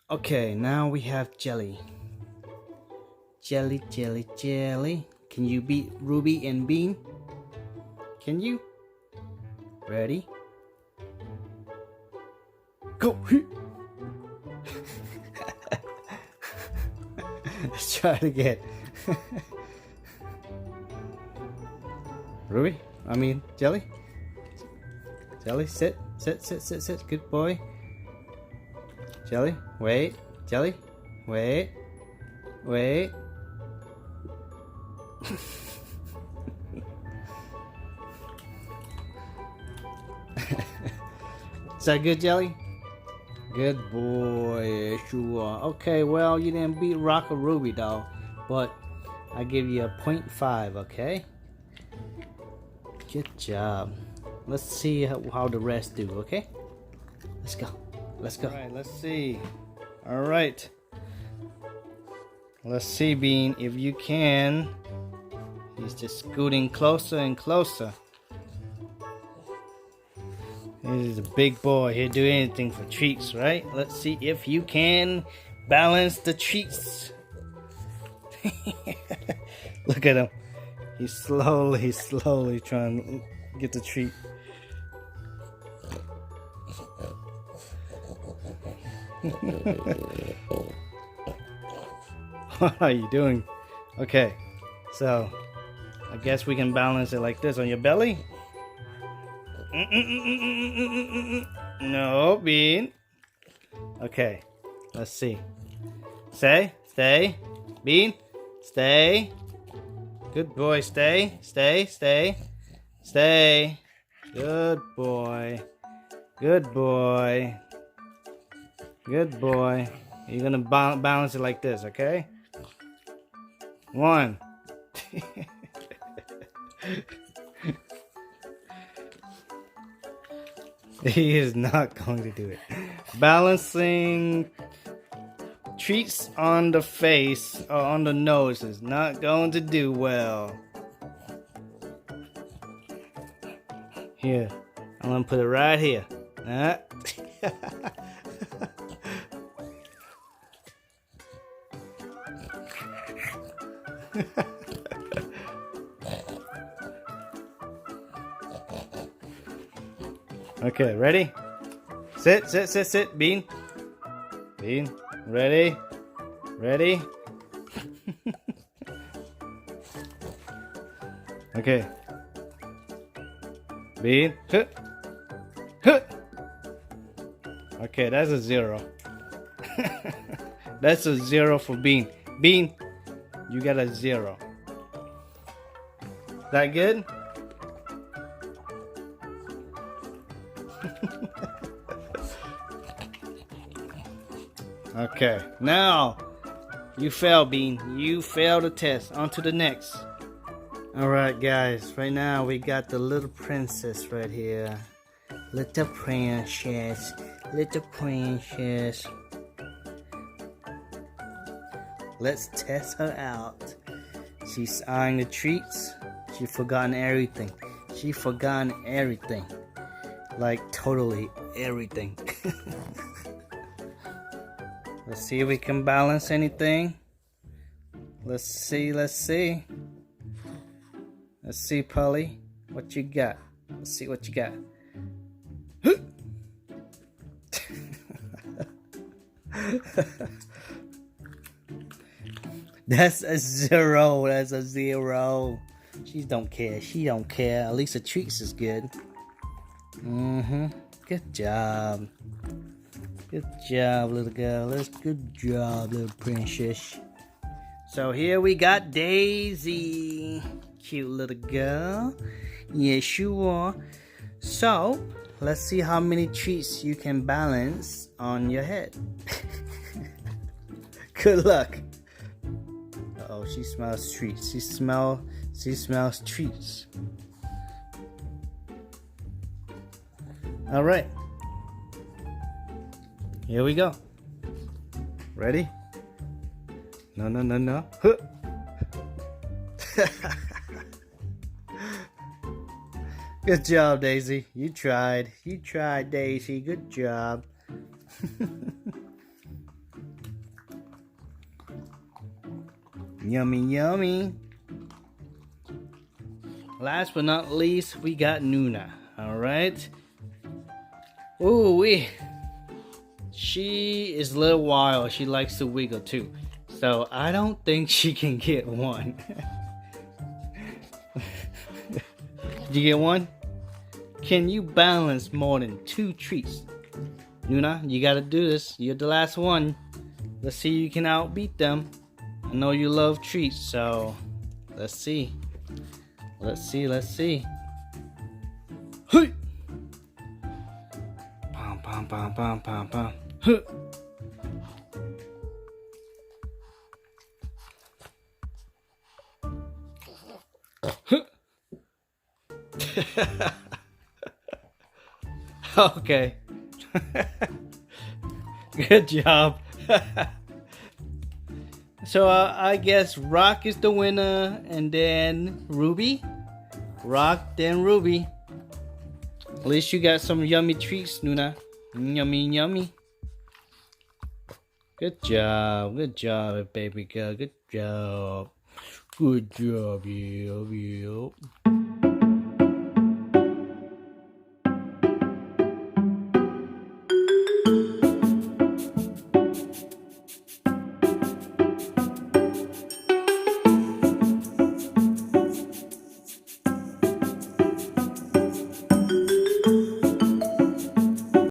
Okay, now we have Jelly. Jelly, Jelly, Jelly. Can you beat Ruby and Bean? Can you? Ready? Go! Let's try it again. Ruby? Jelly? Jelly, sit. Good boy. Jelly, wait. Jelly, wait. Is that good, Jelly? Good boy, sure. Okay, well, you didn't beat Rock or Ruby, though. But I give you a 0.5, okay? Good job. Let's see how the rest do, okay? Let's go. Alright, let's see. Alright. Let's see, Bean, if you can. He's just scooting closer and closer. He's a big boy. He'll do anything for treats, right? Let's see if you can balance the treats. Look at him. He's slowly trying to get the treat. What are you doing? Okay, so I guess we can balance it like this on your belly. No, Bean. Okay, let's see. Stay, Bean, stay. Good boy, stay. Good boy. You're gonna balance it like this, okay? 1. He is not going to do it. Balancing treats on the face or on the nose is not going to do well. Here, I'm gonna put it right here. Okay, ready? Sit, Bean. Ready? Okay. Bean. Okay, that's a 0. That's a 0 for Bean. Bean, you got a 0. That good? Okay, now you failed, Bean. You failed the test. On to the next. Alright, guys. Right now we got the little princess right here. Little princess. Let's test her out. She's eyeing the treats. She's forgotten everything. Like totally everything. Let's see if we can balance anything. Let's see, Polly. What you got? Let's see what you got. That's a 0. She don't care. At least the treats is good. Good job. Good job, little girl. Good job, little princess. So here we got Daisy. Cute little girl. Yes, you are. So, let's see how many treats you can balance on your head. Good luck. Uh-oh, she smells treats. She smells treats. All right. Here we go. Ready? No. Huh. Good job, Daisy. You tried, Daisy. Good job. Yummy, yummy. Last but not least, we got Nuna. Alright. Ooh, she is a little wild. She likes to wiggle too. So I don't think she can get one. Did you get one? Can you balance more than 2 treats? Nuna, you gotta do this. You're the last one. Let's see if you can outbeat them. I know you love treats, so let's see. Let's see. Hey! Pom pom pom pom pom pom. Huh. Okay. Good job. So I guess Rock is the winner, and then Ruby. Rock, then Ruby. At least you got some yummy treats, Nuna. Yummy, yummy. Good job, baby girl. Good job, yeah.